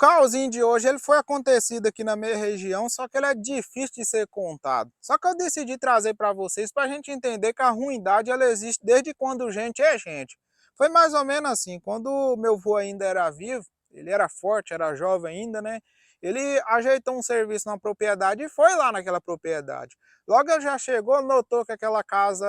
Caosinho de hoje ele foi acontecido aqui na minha região, só que ele é difícil de ser contado. Só que eu decidi trazer para vocês para a gente entender que a ruindade ela existe desde quando gente é gente. Foi mais ou menos assim, quando meu avô ainda era vivo, ele era forte, era jovem ainda, né? Ele ajeitou um serviço na propriedade e foi lá naquela propriedade. Logo ele já chegou, notou que aquela casa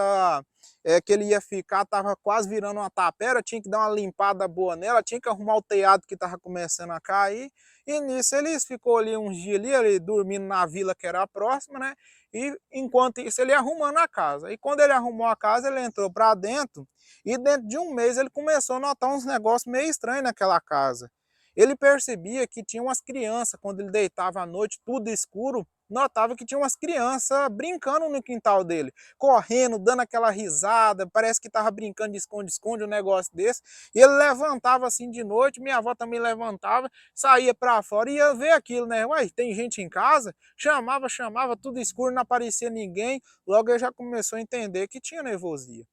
que ele ia ficar estava quase virando uma tapera, tinha que dar uma limpada boa nela, tinha que arrumar o telhado que estava começando a cair. E nisso ele ficou ali uns dias ali dormindo na vila que era a próxima, né? E enquanto isso ele ia arrumando a casa. E quando ele arrumou a casa, ele entrou para dentro e dentro de um mês ele começou a notar uns negócios meio estranhos naquela casa. Ele percebia que tinha umas crianças, quando ele deitava à noite, tudo escuro, notava que tinha umas crianças brincando no quintal dele, correndo, dando aquela risada, parece que estava brincando de esconde-esconde, um negócio desse. E ele levantava assim de noite, minha avó também levantava, saía para fora e ia ver aquilo, né? Uai, tem gente em casa? Chamava, chamava, tudo escuro, não aparecia ninguém. Logo ele já começou a entender que tinha nervosia.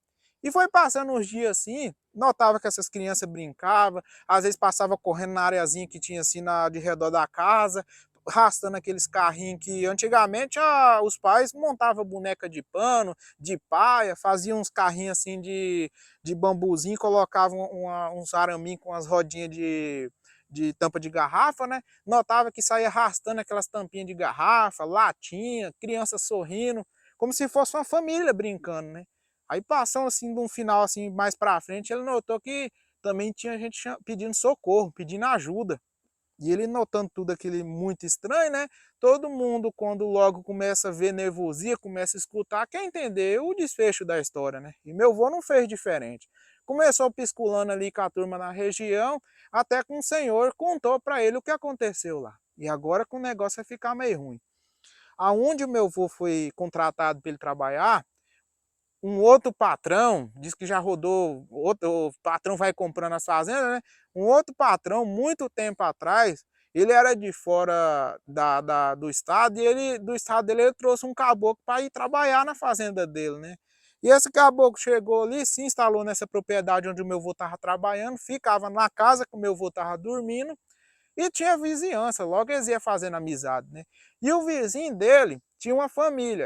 E foi passando uns dias assim, notava que essas crianças brincavam, às vezes passava correndo na areazinha que tinha assim de redor da casa, arrastando aqueles carrinhos que antigamente os pais montavam boneca de pano, de paia, faziam uns carrinhos assim de bambuzinho, colocavam uns araminhos com as rodinhas de tampa de garrafa, né? Notava que saía arrastando aquelas tampinhas de garrafa, latinha, criança sorrindo, como se fosse uma família brincando, né? Aí passando assim de um final assim mais para frente, ele notou que também tinha gente pedindo socorro, pedindo ajuda. E ele notando tudo aquele muito estranho, né? Todo mundo, quando logo começa a ver nervosia, começa a escutar, quer entender o desfecho da história, né? E meu avô não fez diferente. Começou pisculando ali com a turma na região, até que um senhor contou para ele o que aconteceu lá. E agora que o negócio vai ficar meio ruim. Aonde o meu avô foi contratado para ele trabalhar, um outro patrão, diz que já rodou, outro o patrão vai comprando as fazendas, né? Um outro patrão, muito tempo atrás, ele era de fora do estado, e ele, do estado dele, ele trouxe um caboclo para ir trabalhar na fazenda dele, né? E esse caboclo chegou ali, se instalou nessa propriedade onde o meu avô estava trabalhando, ficava na casa que o meu avô estava dormindo, e tinha vizinhança, logo eles iam fazendo amizade, né? E o vizinho dele tinha uma família,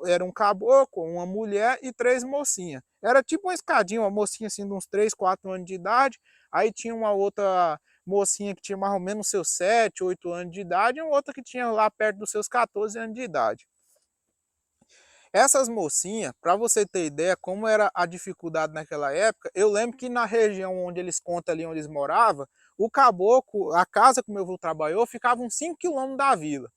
era um caboclo, uma mulher e três mocinhas. Era tipo uma escadinha, uma mocinha assim de uns 3, 4 anos de idade, aí tinha uma outra mocinha que tinha mais ou menos seus 7, 8 anos de idade, e uma outra que tinha lá perto dos seus 14 anos de idade. Essas mocinhas, para você ter ideia como era a dificuldade naquela época, eu lembro que na região onde eles contam ali onde eles moravam, o caboclo, a casa que o meu avô trabalhou, ficava uns 5 quilômetros da vila.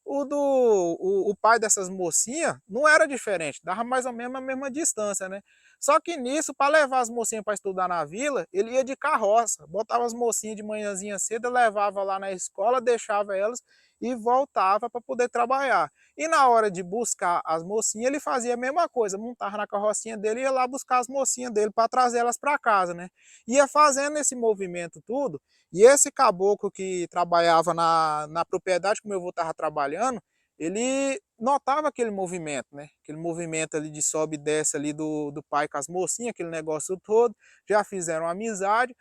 O pai dessas mocinhas não era diferente, dava mais ou menos a mesma distância, né? Só que nisso, para levar as mocinhas para estudar na vila, ele ia de carroça, botava as mocinhas de manhãzinha cedo, levava lá na escola, deixava elas e voltava para poder trabalhar. E na hora de buscar as mocinhas, ele fazia a mesma coisa, montava na carrocinha dele e ia lá buscar as mocinhas dele para trazer elas para casa, né? Ia fazendo esse movimento tudo, e esse caboclo que trabalhava na propriedade que o meu avô estava trabalhando, ele notava aquele movimento, né? Aquele movimento ali de sobe e desce ali do pai com as mocinhas, aquele negócio todo, já fizeram amizade.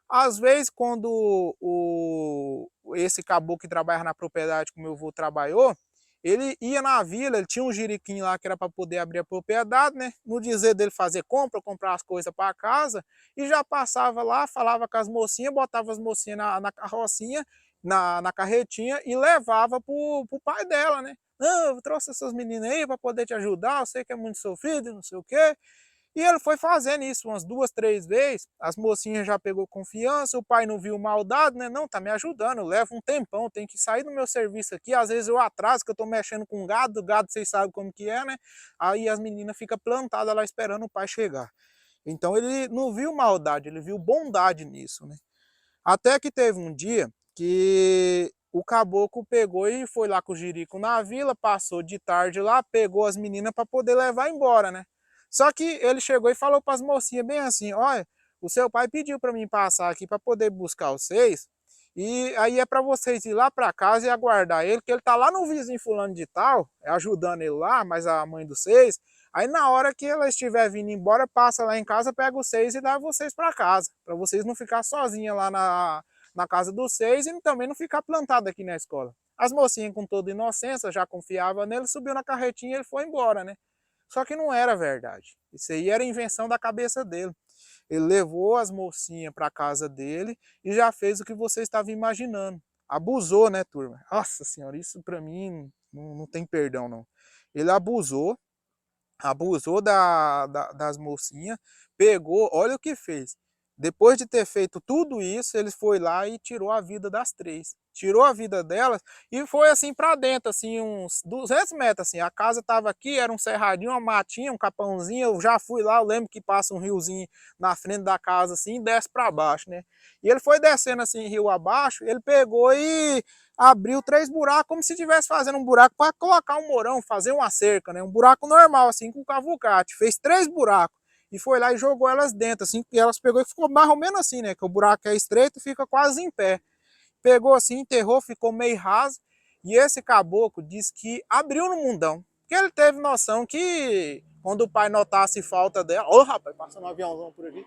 Às vezes, quando esse caboclo que trabalha na propriedade que o meu avô trabalhou, ele ia na vila, ele tinha um jiriquinho lá que era para poder abrir a propriedade, né? No dizer dele fazer compra, comprar as coisas para casa, e já passava lá, falava com as mocinhas, botava as mocinhas na carrocinha, na carretinha e levava pro pai dela, né? Não, eu trouxe essas meninas aí para poder te ajudar, eu sei que é muito sofrido, não sei o quê. E ele foi fazendo isso umas 2, 3 vezes, as mocinhas já pegou confiança, o pai não viu maldade, né? Não, tá me ajudando, leva um tempão, tem que sair do meu serviço aqui, às vezes eu atraso, que eu tô mexendo com gado, gado vocês sabem como que é, né? Aí as meninas ficam plantadas lá esperando o pai chegar. Então ele não viu maldade, ele viu bondade nisso, né? Até que teve um dia que o caboclo pegou e foi lá com o jirico na vila, passou de tarde lá, pegou as meninas para poder levar embora, né? Só que ele chegou e falou para as mocinhas bem assim: olha, o seu pai pediu para mim passar aqui para poder buscar vocês, e aí é para vocês ir lá para casa e aguardar ele, que ele tá lá no vizinho fulano de tal, ajudando ele lá, mas a mãe dos seis. Aí na hora que ela estiver vindo embora, passa lá em casa, pega vocês e dá vocês para casa, para vocês não ficar sozinhas lá na casa dos 6 e também não ficar plantado aqui na escola. As mocinhas, com toda inocência, já confiavam nele, subiu na carretinha e ele foi embora, né? Só que não era verdade. Isso aí era invenção da cabeça dele. Ele levou as mocinhas para casa dele e já fez o que você estava imaginando. Abusou, né, turma? Nossa senhora, isso para mim não tem perdão, não. Ele abusou das mocinhas, pegou, olha o que fez. Depois de ter feito tudo isso, ele foi lá e tirou a vida das 3. Tirou a vida delas e foi assim para dentro, assim, uns 200 metros, assim. A casa estava aqui, era um cerradinho, uma matinha, um capãozinho. Eu já fui lá, eu lembro que passa um riozinho na frente da casa, assim, e desce para baixo, né? E ele foi descendo assim, rio abaixo, ele pegou e abriu 3 buracos, como se estivesse fazendo um buraco para colocar um morão, fazer uma cerca, né? Um buraco normal, assim, com cavucate. Fez 3 buracos e foi lá e jogou elas dentro, assim, e elas pegou e ficou mais ou menos assim, né? Que o buraco é estreito e fica quase em pé. Pegou assim, enterrou, ficou meio raso. E esse caboclo disse que abriu no mundão. Porque ele teve noção que quando o pai notasse falta dela. Ô, rapaz, passando um aviãozão por aqui.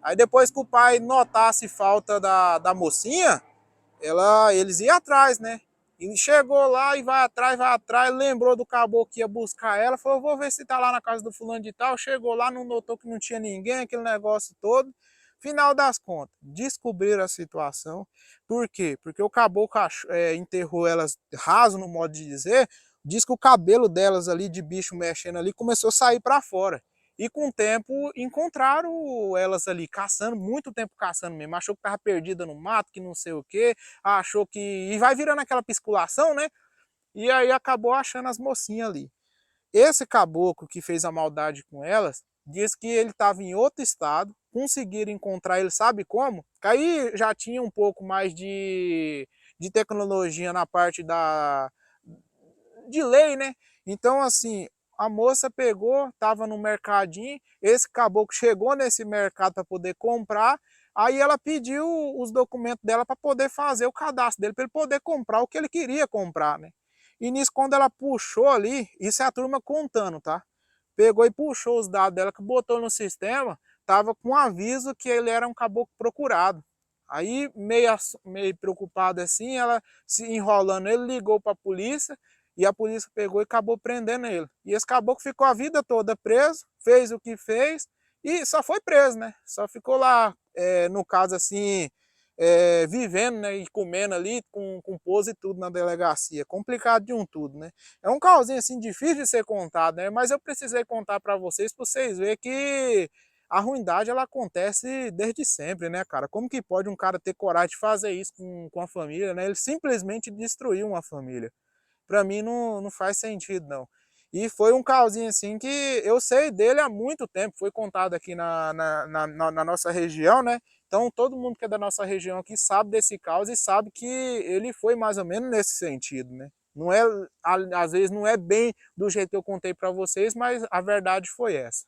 Aí depois que o pai notasse falta da mocinha, eles iam atrás, né? E chegou lá e vai atrás, lembrou do caboclo que ia buscar ela, falou, vou ver se tá lá na casa do fulano de tal. Chegou lá, não notou que não tinha ninguém, aquele negócio todo. Final das contas, descobriram a situação. Por quê? Porque o caboclo enterrou elas raso, no modo de dizer, diz que o cabelo delas ali, de bicho mexendo ali, começou a sair para fora. E com o tempo encontraram elas ali, caçando, muito tempo caçando mesmo. Achou que estava perdida no mato, que não sei o quê. Achou que... E vai virando aquela pisculação, né? E aí acabou achando as mocinhas ali. Esse caboclo que fez a maldade com elas, diz que ele estava em outro estado, conseguiram encontrar ele, sabe como? Que aí já tinha um pouco mais de tecnologia na parte de lei, né? Então, assim, a moça pegou, estava no mercadinho, esse caboclo chegou nesse mercado para poder comprar, aí ela pediu os documentos dela para poder fazer o cadastro dele, para ele poder comprar o que ele queria comprar, né? E nisso, quando ela puxou ali, isso é a turma contando, tá? Pegou e puxou os dados dela, que botou no sistema, tava com um aviso que ele era um caboclo procurado. Aí, meio preocupado assim, ela se enrolando, ele ligou para a polícia, e a polícia pegou e acabou prendendo ele. E esse caboclo ficou a vida toda preso, fez o que fez, e só foi preso, né? Só ficou lá, no caso assim, vivendo, né, e comendo ali com pouso e tudo na delegacia. Complicado de um tudo, né? É um causinho assim difícil de ser contado, né? Mas eu precisei contar para vocês verem que a ruindade ela acontece desde sempre, né, cara? Como que pode um cara ter coragem de fazer isso com a família, né? Ele simplesmente destruiu uma família. Para mim não faz sentido, não. E foi um causinho assim que eu sei dele há muito tempo, foi contado aqui na nossa região, né? Então todo mundo que é da nossa região aqui sabe desse caos e sabe que ele foi mais ou menos nesse sentido, né? Não é, às vezes não é bem do jeito que eu contei para vocês, mas a verdade foi essa.